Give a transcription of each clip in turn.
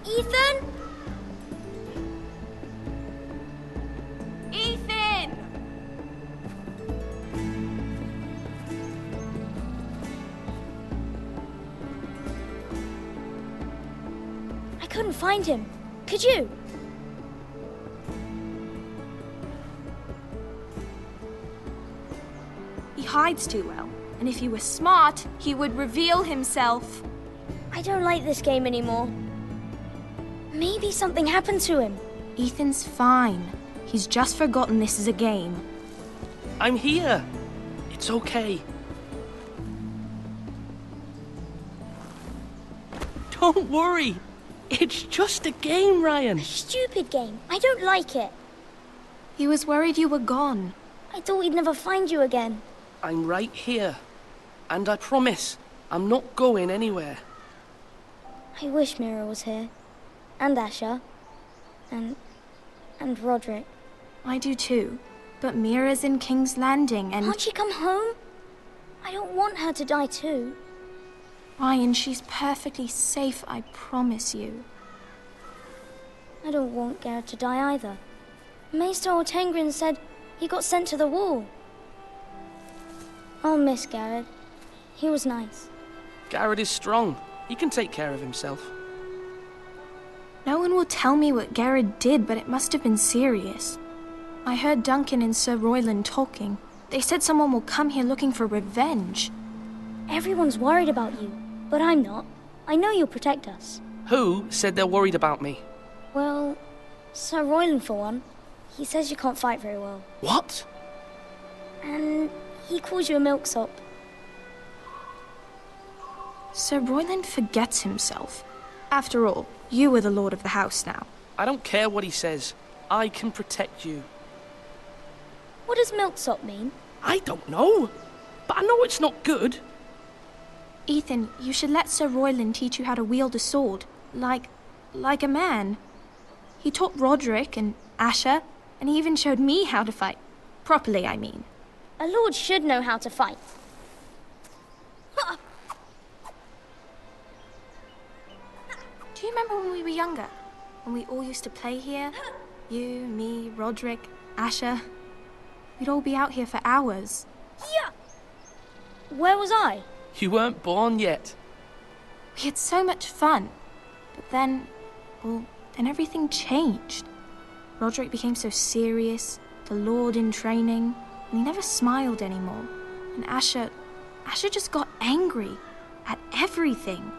Ethan? Ethan! I couldn't find him. Could you? He hides too well, and if he were smart, he would reveal himself. I don't like this game anymore. Maybe something happened to him. Ethan's fine. He's just forgotten this is a game. I'm here. It's okay. Don't worry. It's just a game, Ryan. A stupid game. I don't like it. He was worried you were gone. I thought we'd never find you again. I'm right here. And I promise, I'm not going anywhere. I wish Mira was here. And Asher. And Roderick. I do too. But Mira's in King's Landing and... Can't she come home? I don't want her to die too. Ryan, she's perfectly safe, I promise you. I don't want Garrett to die either. Maester Ortengrin said he got sent to the wall. I'll miss Garrett. He was nice. Garrett is strong. He can take care of himself. No one will tell me what Garrett did, but it must have been serious. I heard Duncan and Sir Royland talking. They said someone will come here looking for revenge. Everyone's worried about you, but I'm not. I know you'll protect us. Who said they're worried about me? Well, Sir Royland for one. He says you can't fight very well. What? And he calls you a milksop. Sir Royland forgets himself. After all, you are the lord of the house now. I don't care what he says. I can protect you. What does milksop mean? I don't know. But I know it's not good. Ethan, you should let Sir Royland teach you how to wield a sword. Like a man. He taught Roderick and Asher, and he even showed me how to fight. Properly, I mean. A lord should know how to fight. Do you remember when we were younger? When we all used to play here? You, me, Roderick, Asher. We'd all be out here for hours. Yeah. Where was I? You weren't born yet. We had so much fun. But then everything changed. Roderick became so serious, the lord in training, and he never smiled anymore. And Asher just got angry at everything.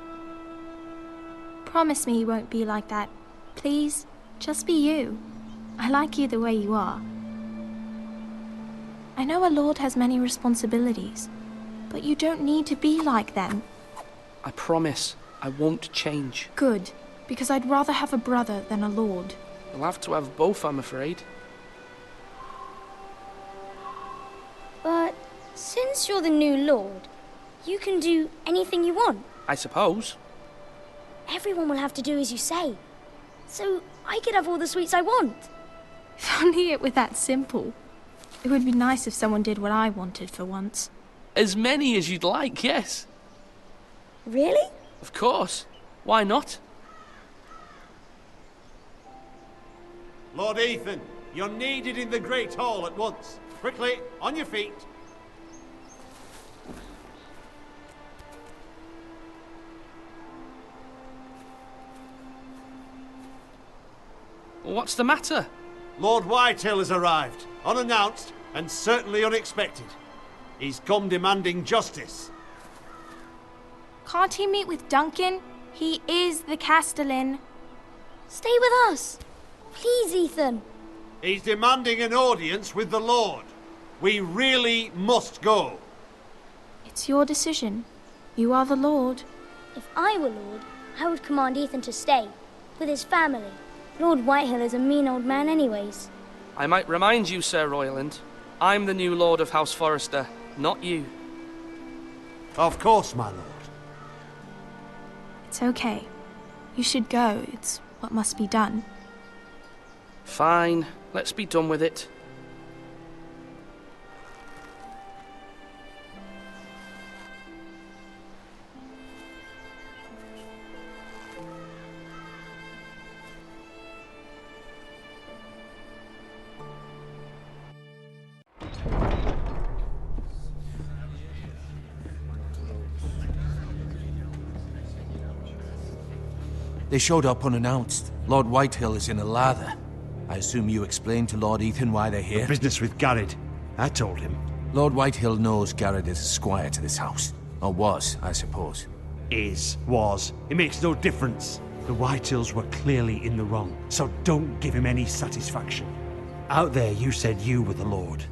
Promise me you won't be like that. Please, just be you. I like you the way you are. I know a lord has many responsibilities, but you don't need to be like them. I promise I won't change. Good, because I'd rather have a brother than a lord. You'll have to have both, I'm afraid. But since you're the new lord, you can do anything you want. I suppose. Everyone will have to do as you say. So I could have all the sweets I want. If only it were that simple. It would be nice if someone did what I wanted for once. As many as you'd like, yes. Really? Of course. Why not? Lord Ethan, you're needed in the Great Hall at once. Quickly, on your feet. What's the matter? Lord Whitehill has arrived, unannounced and certainly unexpected. He's come demanding justice. Can't he meet with Duncan? He is the Castellan. Stay with us. Please, Ethan. He's demanding an audience with the Lord. We really must go. It's your decision. You are the lord. If I were lord, I would command Ethan to stay, with his family. Lord Whitehill is a mean old man anyways. I might remind you, Sir Royland, I'm the new Lord of House Forrester, not you. Of course, my lord. It's okay. You should go. It's what must be done. Fine, let's be done with it. They showed up unannounced. Lord Whitehill is in a lather. I assume you explained to Lord Ethan why they're here? Business with Garrett. I told him. Lord Whitehill knows Garrett is a squire to this house. Or was, I suppose. Was. It makes no difference. The Whitehills were clearly in the wrong, so don't give him any satisfaction. Out there you said you were the Lord.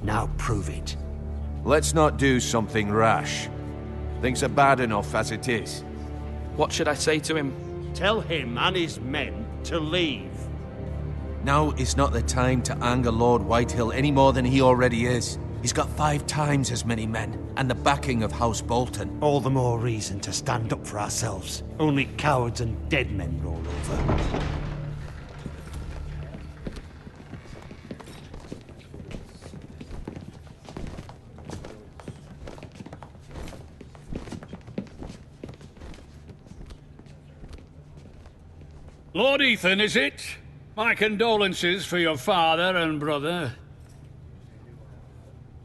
Now prove it. Let's not do something rash. Things are bad enough as it is. What should I say to him? Tell him and his men to leave. Now is not the time to anger Lord Whitehill any more than he already is. He's got 5 times as many men, and the backing of House Bolton. All the more reason to stand up for ourselves. Only cowards and dead men roll over. Lord Ethan, is it? My condolences for your father and brother.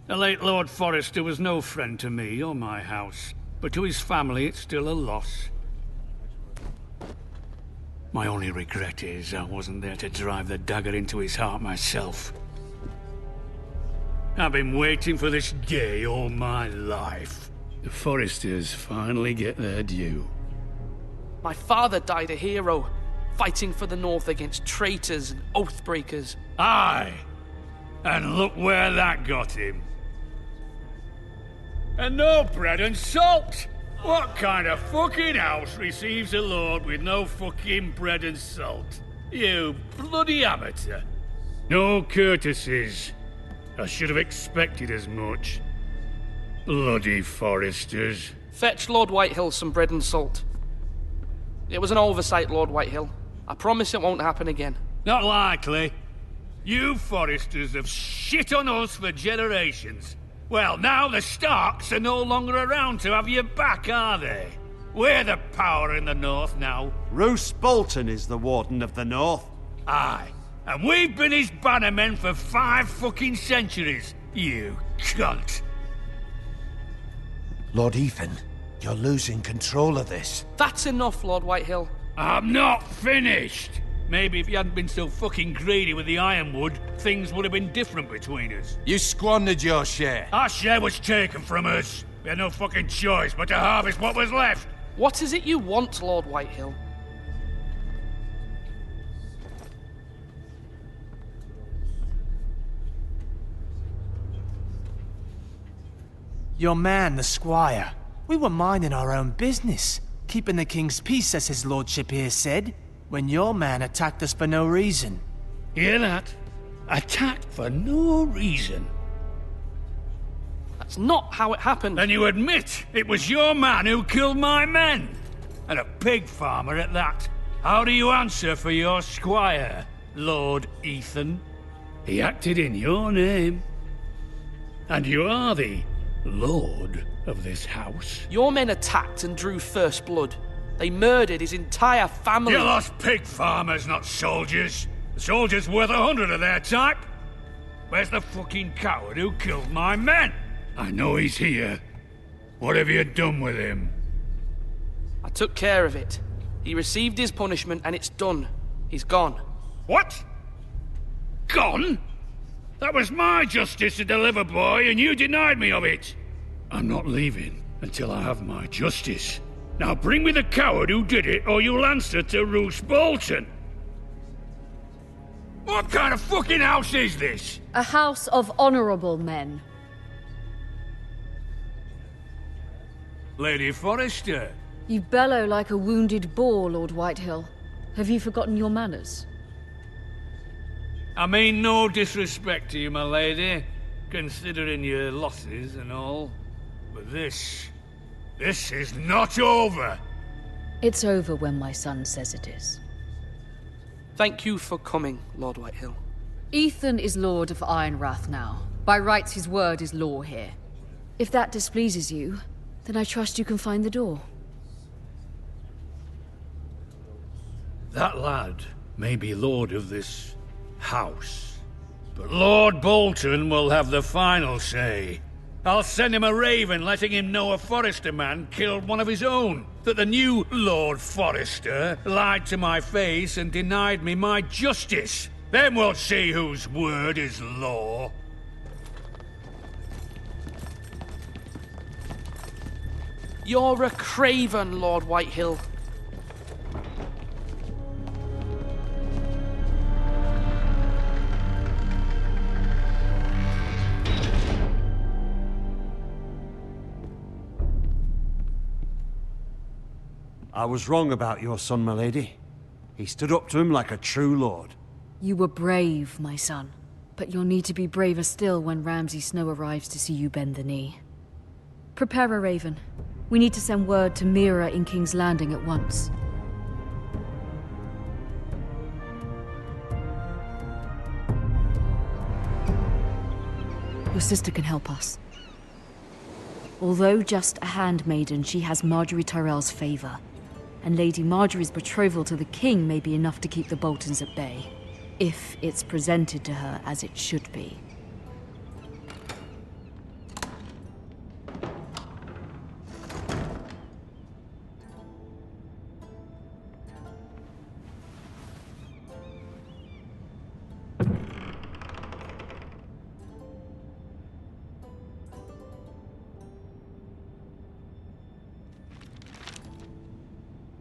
The late Lord Forrester was no friend to me or my house, but to his family it's still a loss. My only regret is I wasn't there to drive the dagger into his heart myself. I've been waiting for this day all my life. The Forresters finally get their due. My father died a hero, fighting for the North against traitors and oathbreakers. Aye, and look where that got him. And no bread and salt! What kind of fucking house receives a lord with no fucking bread and salt? You bloody amateur. No courtesies. I should have expected as much. Bloody Forresters. Fetch Lord Whitehill some bread and salt. It was an oversight, Lord Whitehill. I promise it won't happen again. Not likely. You Forresters have shit on us for generations. Well, now the Starks are no longer around to have your back, are they? We're the power in the North now. Roose Bolton is the Warden of the North. Aye. And we've been his bannermen for 5 fucking centuries, you cunt. Lord Ethan, you're losing control of this. That's enough, Lord Whitehill. I'm not finished. Maybe if you hadn't been so fucking greedy with the ironwood, things would have been different between us. You squandered your share. Our share was taken from us. We had no fucking choice but to harvest what was left. What is it you want, Lord Whitehill? Your man, the squire. We were minding our own business, keeping the king's peace, as his lordship here said, when your man attacked us for no reason. Hear that? Attacked for no reason. That's not how it happened. Then you admit it was your man who killed my men. And a pig farmer at that. How do you answer for your squire, Lord Ethan? He acted in your name. And you are the lord of this house. Your men attacked and drew first blood. They murdered his entire family. You lost pig farmers, not soldiers. The soldiers worth 100 of their type. Where's the fucking coward who killed my men? I know he's here. What have you done with him? I took care of it. He received his punishment and it's done. He's gone. What? Gone? That was my justice to deliver, boy, and you denied me of it. I'm not leaving until I have my justice. Now bring me the coward who did it, or you'll answer to Roose Bolton. What kind of fucking house is this? A house of honorable men. Lady Forrester. You bellow like a wounded boar, Lord Whitehill. Have you forgotten your manners? I mean no disrespect to you, my lady, considering your losses and all. But this is not over. It's over when my son says it is. Thank you for coming, Lord Whitehill. Ethan is Lord of Ironrath now. By rights, his word is law here. If that displeases you, then I trust you can find the door. That lad may be lord of this house, but Lord Bolton will have the final say. I'll send him a raven letting him know a Forrester man killed one of his own. That the new Lord Forrester lied to my face and denied me my justice. Then we'll see whose word is law. You're a craven, Lord Whitehill. I was wrong about your son, my lady. He stood up to him like a true lord. You were brave, my son. But you'll need to be braver still when Ramsay Snow arrives to see you bend the knee. Prepare a raven. We need to send word to Mira in King's Landing at once. Your sister can help us. Although just a handmaiden, she has Marjorie Tyrell's favor. And Lady Marjorie's betrothal to the king may be enough to keep the Boltons at bay, if it's presented to her as it should be.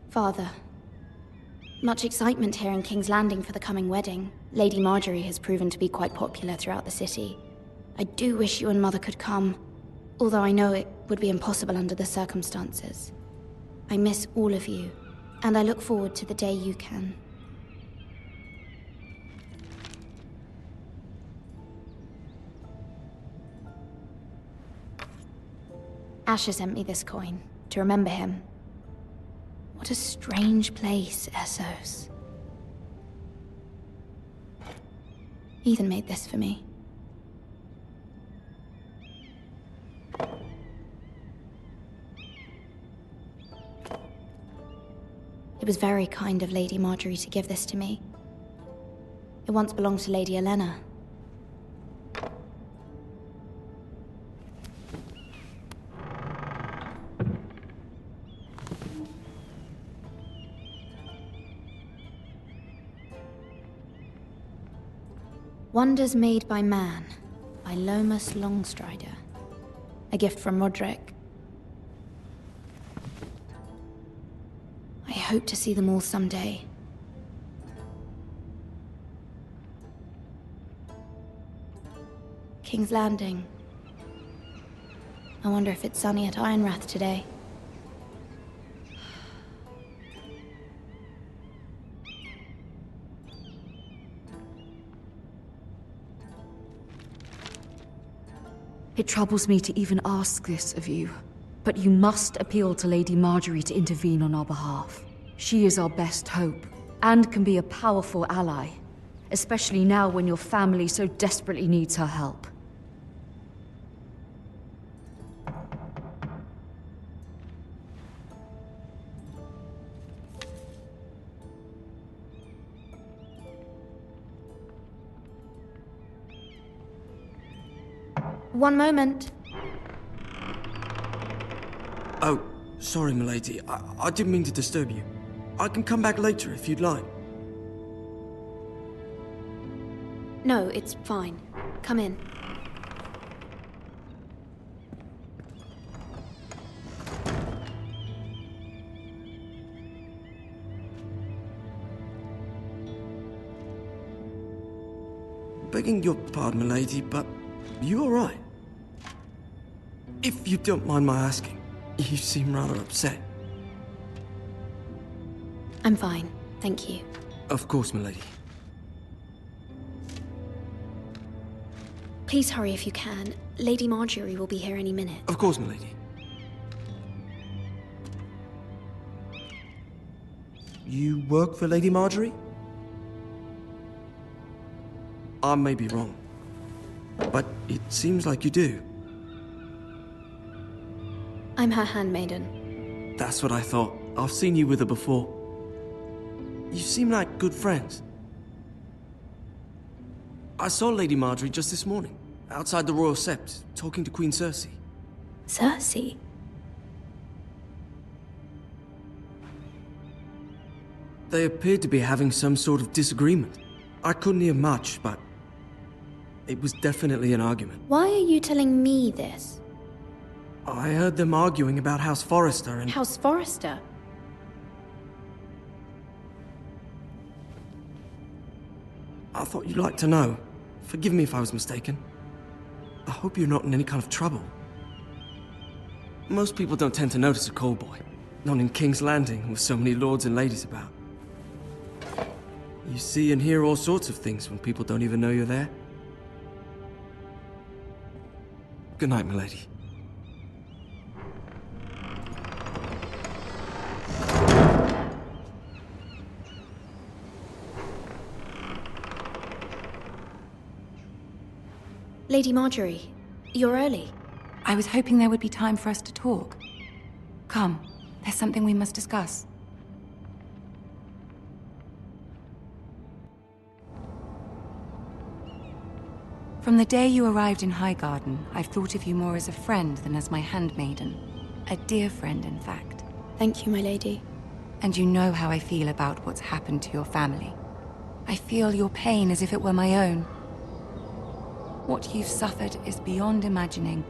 Father, much excitement here in King's Landing for the coming wedding. Lady Marjorie has proven to be quite popular throughout the city. I do wish you and Mother could come, although I know it would be impossible under the circumstances. I miss all of you, and I look forward to the day you can. Asher sent me this coin, to remember him. What a strange place, Essos. Ethan made this for me. It was very kind of Lady Marjorie to give this to me. It once belonged to Lady Olenna. Wonders Made by Man, by Lomas Longstrider. A gift from Roderick. I hope to see them all someday. King's Landing. I wonder if it's sunny at Ironrath today. It troubles me to even ask this of you, but you must appeal to Lady Marjorie to intervene on our behalf. She is our best hope, and can be a powerful ally, especially now when your family so desperately needs her help. One moment. Oh, sorry, milady. I didn't mean to disturb you. I can come back later if you'd like. No, it's fine. Come in. Begging your pardon, milady, but you all right? If you don't mind my asking, you seem rather upset. I'm fine, thank you. Of course, milady. Please hurry if you can. Lady Marjorie will be here any minute. Of course, milady. You work for Lady Marjorie? I may be wrong, but it seems like you do. I'm her handmaiden. That's what I thought. I've seen you with her before. You seem like good friends. I saw Lady Marjorie just this morning. outside the Royal Sept, talking to Queen Cersei. Cersei? They appeared to be having some sort of disagreement. I couldn't hear much, but it was definitely an argument. Why are you telling me this? I heard them arguing about House Forrester and... House Forrester? I thought you'd like to know. Forgive me if I was mistaken. I hope you're not in any kind of trouble. Most people don't tend to notice a callboy. Not in King's Landing, with so many lords and ladies about. You see and hear all sorts of things when people don't even know you're there. Good night, milady. Lady Marjorie, you're early. I was hoping there would be time for us to talk. Come, there's something we must discuss. From the day you arrived in Highgarden, I've thought of you more as a friend than as my handmaiden. A dear friend, in fact. Thank you, my lady. And you know how I feel about what's happened to your family. I feel your pain as if it were my own. What you've suffered is beyond imagining.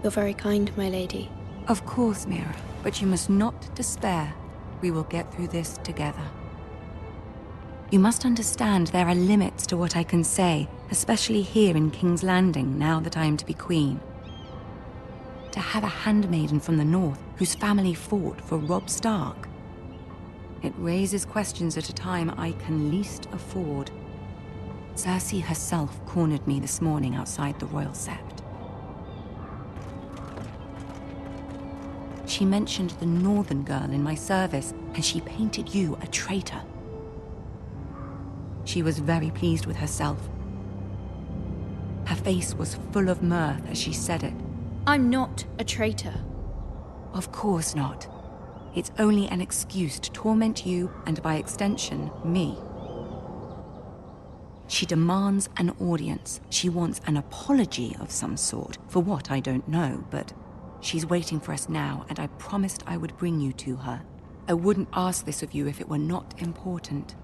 You're very kind, my lady. Of course, Mira, but you must not despair. We will get through this together. You must understand there are limits to what I can say, especially here in King's Landing, now that I am to be queen. To have a handmaiden from the north whose family fought for Robb Stark. It raises questions at a time I can least afford. Cersei herself cornered me this morning outside the Royal Sept. She mentioned the northern girl in my service, and she painted you a traitor. She was very pleased with herself. Her face was full of mirth as she said it. I'm not a traitor. Of course not. It's only an excuse to torment you, and by extension, me. She demands an audience. She wants an apology of some sort, for what I don't know, but she's waiting for us now, and I promised I would bring you to her. I wouldn't ask this of you if it were not important.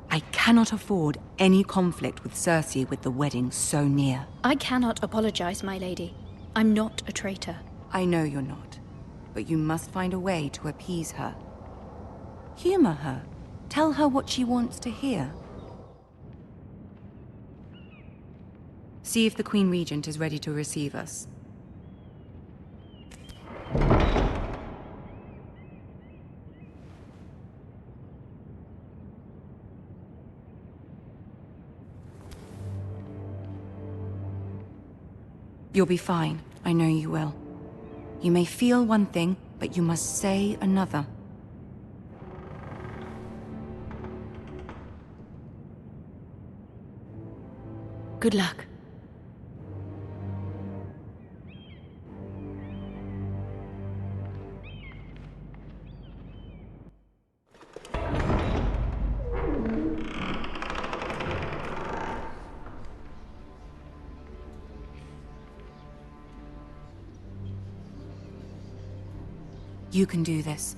I cannot afford any conflict with Cersei with the wedding so near. I cannot apologize, my lady. I'm not a traitor. I know you're not, but you must find a way to appease her. Humor her. Tell her what she wants to hear. See if the Queen Regent is ready to receive us. You'll be fine. I know you will. You may feel one thing, but you must say another. Good luck. You can do this.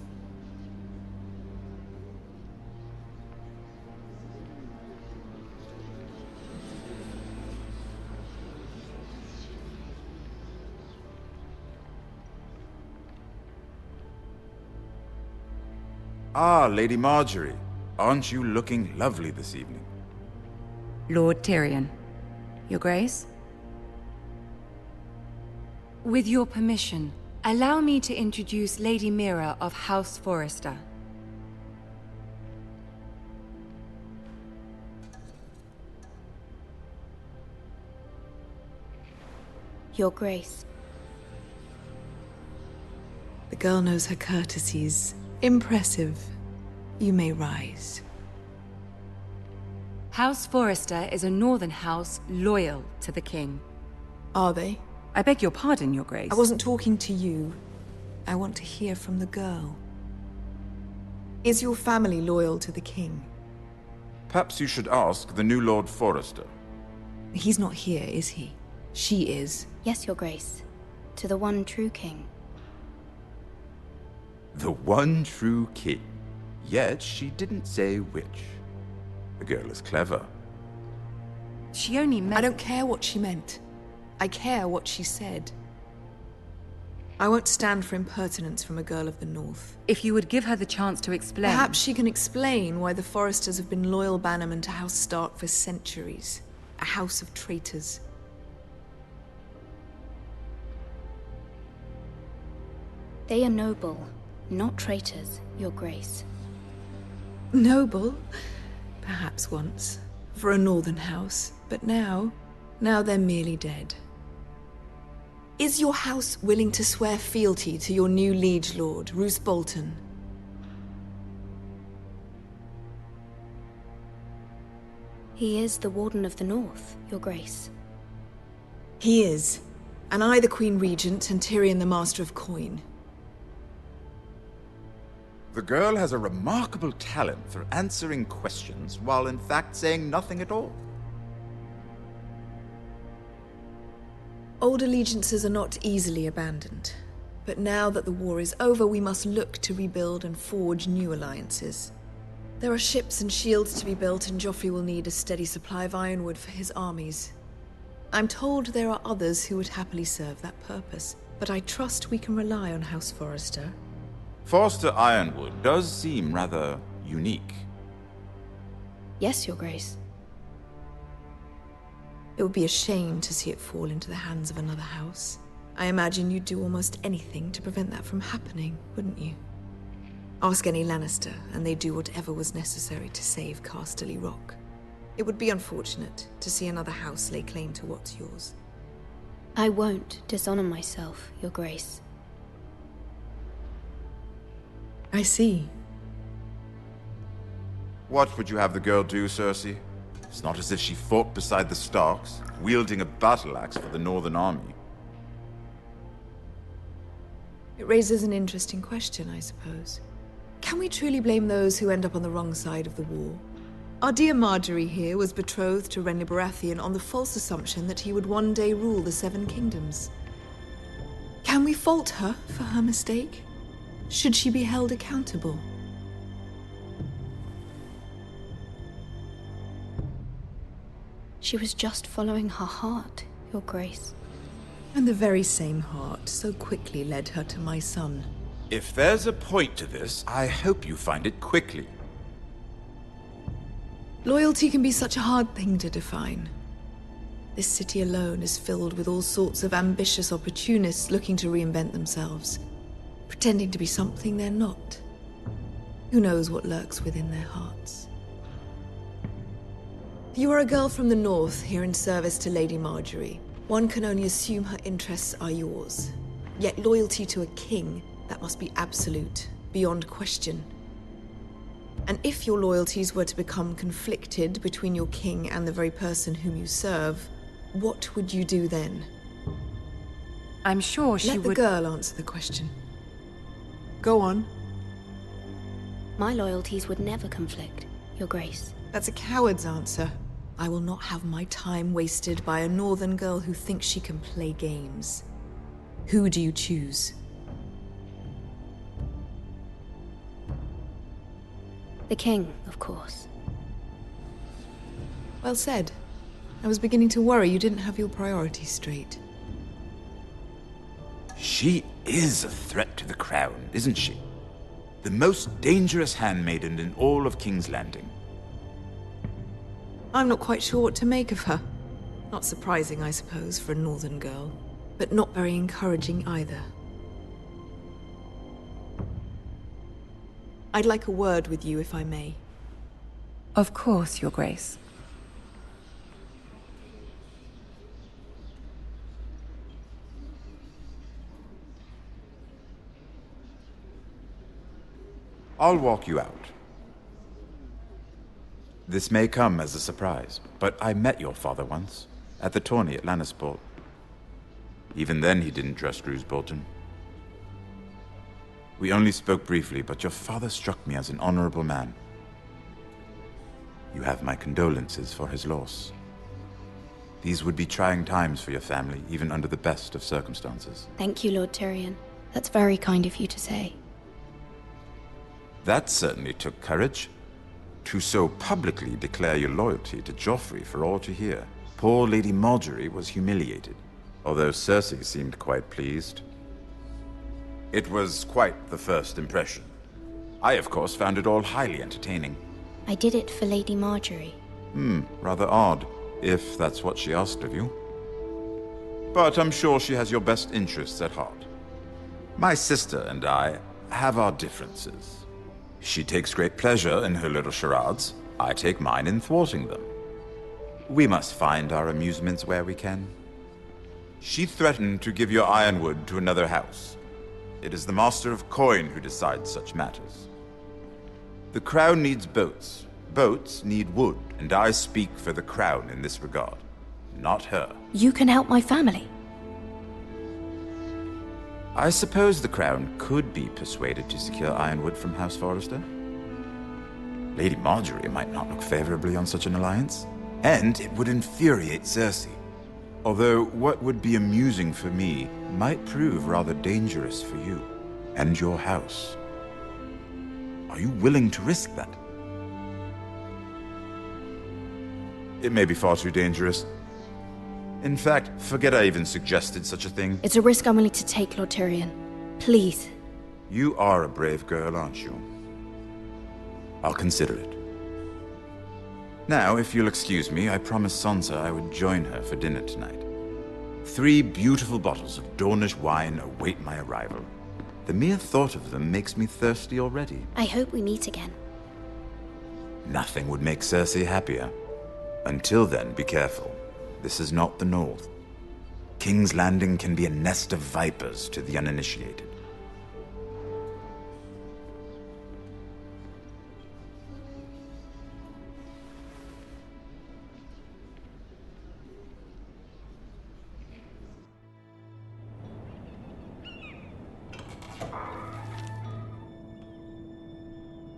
Ah, Lady Marjorie. Aren't you looking lovely this evening? Lord Tyrion. Your Grace? With your permission, allow me to introduce Lady Mira of House Forrester. Your Grace. The girl knows her courtesies. Impressive. You may rise. House Forrester is a northern house loyal to the king. Are they? I beg your pardon, Your Grace. I wasn't talking to you. I want to hear from the girl. Is your family loyal to the king? Perhaps you should ask the new Lord Forrester. He's not here, is he? She is. Yes, Your Grace. To the one true king. The one true king. Yet she didn't say which. The girl is clever. She only meant... I don't care what she meant. I care what she said. I won't stand for impertinence from a girl of the North. If you would give her the chance to explain... Perhaps she can explain why the Forresters have been loyal bannermen to House Stark for centuries. A house of traitors. They are noble, not traitors, Your Grace. Noble? Perhaps once. For a northern house. But now they're merely dead. Is your house willing to swear fealty to your new liege lord, Roose Bolton? He is the Warden of the North, Your Grace. He is. And I the Queen Regent and Tyrion the Master of Coin. The girl has a remarkable talent for answering questions while in fact saying nothing at all. Old allegiances are not easily abandoned. But now that the war is over, we must look to rebuild and forge new alliances. There are ships and shields to be built, and Joffrey will need a steady supply of ironwood for his armies. I'm told there are others who would happily serve that purpose, but I trust we can rely on House Forrester. Forrester Ironwood does seem rather unique. Yes, Your Grace. It would be a shame to see it fall into the hands of another house. I imagine you'd do almost anything to prevent that from happening, wouldn't you? Ask any Lannister, and they'd do whatever was necessary to save Casterly Rock. It would be unfortunate to see another house lay claim to what's yours. I won't dishonor myself, Your Grace. I see. What would you have the girl do, Cersei? It's not as if she fought beside the Starks, wielding a battle axe for the Northern Army. It raises an interesting question, I suppose. Can we truly blame those who end up on the wrong side of the war? Our dear Marjorie here was betrothed to Renly Baratheon on the false assumption that he would one day rule the Seven Kingdoms. Can we fault her for her mistake? Should she be held accountable? She was just following her heart, Your Grace. And the very same heart so quickly led her to my son. If there's a point to this, I hope you find it quickly. Loyalty can be such a hard thing to define. This city alone is filled with all sorts of ambitious opportunists looking to reinvent themselves, pretending to be something they're not. Who knows what lurks within their hearts? You are a girl from the north here in service to Lady Marjorie. One can only assume her interests are yours. Yet loyalty to a king, that must be absolute, beyond question. And if your loyalties were to become conflicted between your king and the very person whom you serve, what would you do then? I'm sure she would... Let the girl answer the question. Go on. My loyalties would never conflict, Your Grace. That's a coward's answer. I will not have my time wasted by a northern girl who thinks she can play games. Who do you choose? The king, of course. Well said. I was beginning to worry you didn't have your priorities straight. She is a threat to the crown, isn't she? The most dangerous handmaiden in all of King's Landing. I'm not quite sure what to make of her. Not surprising, I suppose, for a northern girl, but not very encouraging either. I'd like a word with you, if I may. Of course, Your Grace. I'll walk you out. This may come as a surprise, but I met your father once, at the tourney at Lannisport. Even then he didn't trust Roose Bolton. We only spoke briefly, but your father struck me as an honorable man. You have my condolences for his loss. These would be trying times for your family, even under the best of circumstances. Thank you, Lord Tyrion. That's very kind of you to say. That certainly took courage. To so publicly declare your loyalty to Joffrey for all to hear. Poor Lady Margaery was humiliated, although Cersei seemed quite pleased. It was quite the first impression. I, of course, found it all highly entertaining. I did it for Lady Margaery. Rather odd, if that's what she asked of you. But I'm sure she has your best interests at heart. My sister and I have our differences. She takes great pleasure in her little charades. I take mine in thwarting them. We must find our amusements where we can. She threatened to give your ironwood to another house. It is the Master of Coin who decides such matters. The Crown needs boats. Boats need wood, and I speak for the Crown in this regard, not her. You can help my family. I suppose the Crown could be persuaded to secure ironwood from House Forrester. Lady Margaery might not look favorably on such an alliance, and it would infuriate Cersei. Although what would be amusing for me might prove rather dangerous for you and your house. Are you willing to risk that? It may be far too dangerous. In fact, forget I even suggested such a thing. It's a risk I'm willing to take, Lord Tyrion. Please. You are a brave girl, aren't you? I'll consider it. Now, if you'll excuse me, I promised Sansa I would join her for dinner tonight. 3 beautiful bottles of Dornish wine await my arrival. The mere thought of them makes me thirsty already. I hope we meet again. Nothing would make Cersei happier. Until then, be careful. This is not the North. King's Landing can be a nest of vipers to the uninitiated.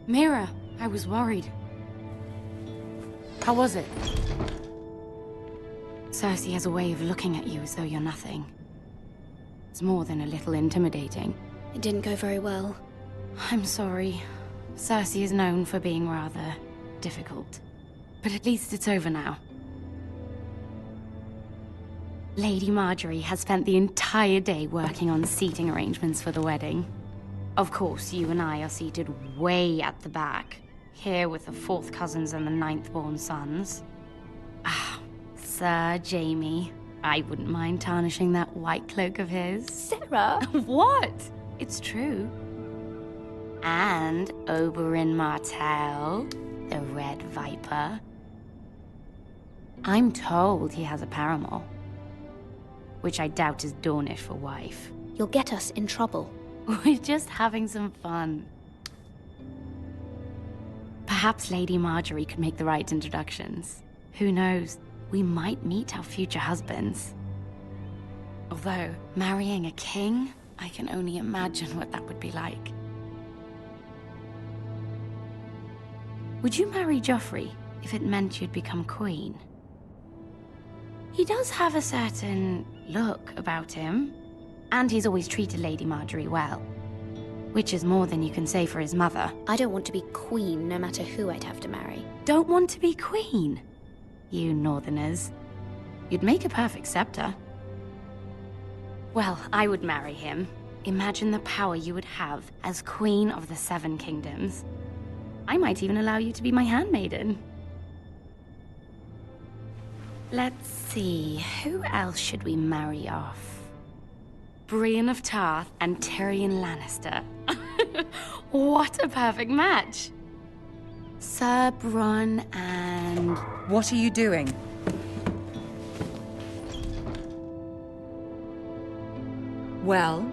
Mira, I was worried. How was it? Cersei has a way of looking at you as though you're nothing. It's more than a little intimidating. It didn't go very well. I'm sorry. Cersei is known for being rather difficult. But at least it's over now. Lady Margaery has spent the entire day working on seating arrangements for the wedding. Of course, you and I are seated way at the back, here with the 4th cousins and the 9th-born sons. Ah, Sir Jaime. I wouldn't mind tarnishing that white cloak of his. Sarah! What? It's true. And Oberyn Martell, the Red Viper. I'm told he has a paramour, which I doubt is Dornish for wife. You'll get us in trouble. We're just having some fun. Perhaps Lady Margaery could make the right introductions. Who knows? We might meet our future husbands. Although, marrying a king, I can only imagine what that would be like. Would you marry Joffrey if it meant you'd become queen? He does have a certain look about him. And he's always treated Lady Margaery well. Which is more than you can say for his mother. I don't want to be queen, no matter who I'd have to marry. Don't want to be queen? You northerners. You'd make a perfect scepter. Well, I would marry him. Imagine the power you would have as Queen of the 7 Kingdoms. I might even allow you to be my handmaiden. Let's see, who else should we marry off? Brienne of Tarth and Tyrion Lannister. What a perfect match! Sir Bronn and... What are you doing? Well?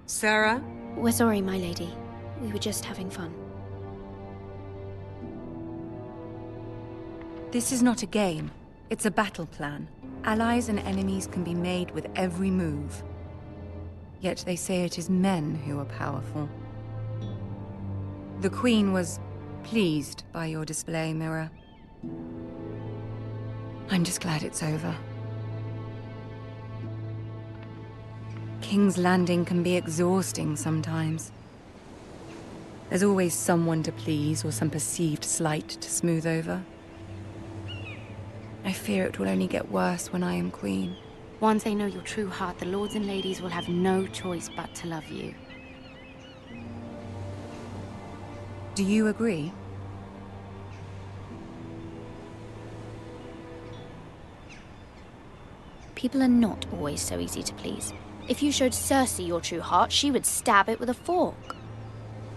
Sarah? We're sorry, my lady. We were just having fun. This is not a game. It's a battle plan. Allies and enemies can be made with every move. Yet they say it is men who are powerful. The Queen was pleased by your display, Mira. I'm just glad it's over. King's Landing can be exhausting sometimes. There's always someone to please or some perceived slight to smooth over. I fear it will only get worse when I am queen. Once they know your true heart, the lords and ladies will have no choice but to love you. Do you agree? People are not always so easy to please. If you showed Cersei your true heart, she would stab it with a fork.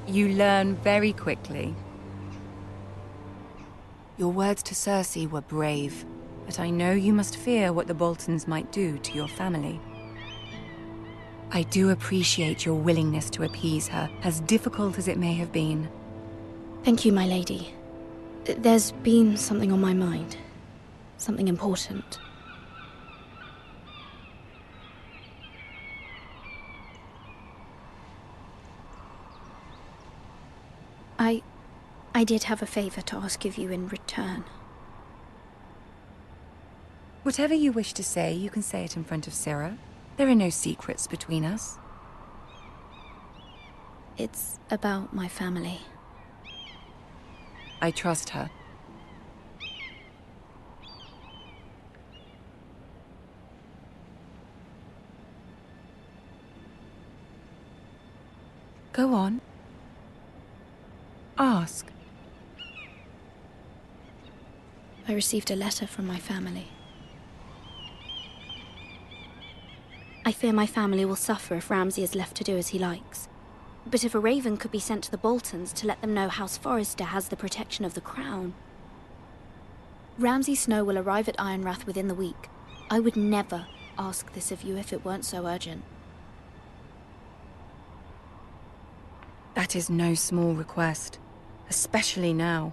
You learn very quickly. Your words to Cersei were brave, but I know you must fear what the Boltons might do to your family. I do appreciate your willingness to appease her, as difficult as it may have been. Thank you, my lady. There's been something on my mind. Something important. I did have a favor to ask of you in return. Whatever you wish to say, you can say it in front of Sarah. There are no secrets between us. It's about my family. I trust her. Go on. Ask. I received a letter from my family. I fear my family will suffer if Ramsay is left to do as he likes. But if a raven could be sent to the Boltons to let them know House Forrester has the protection of the crown. Ramsay Snow will arrive at Ironrath within the week. I would never ask this of you if it weren't so urgent. That is no small request, especially now.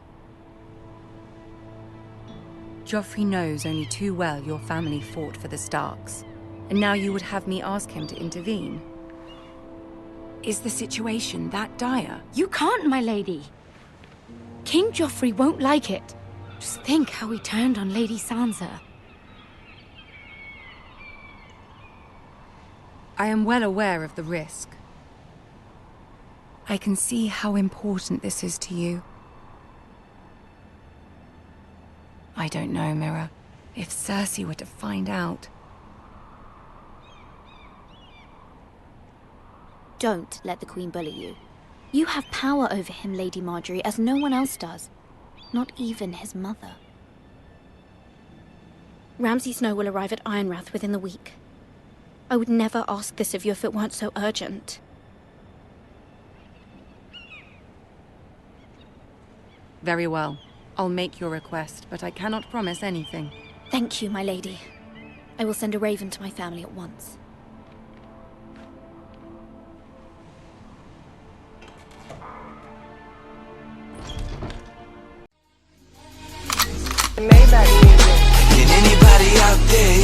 Joffrey knows only too well your family fought for the Starks, and now you would have me ask him to intervene. Is the situation that dire? You can't, my lady. King Joffrey won't like it. Just think how he turned on Lady Sansa. I am well aware of the risk. I can see how important this is to you. I don't know, Mira. If Cersei were to find out... Don't let the Queen bully you. You have power over him, Lady Marjorie, as no one else does. Not even his mother. Ramsay Snow will arrive at Ironrath within the week. I would never ask this of you if it weren't so urgent. Very well. I'll make your request, but I cannot promise anything. Thank you, my lady. I will send a raven to my family at once. Can anybody out there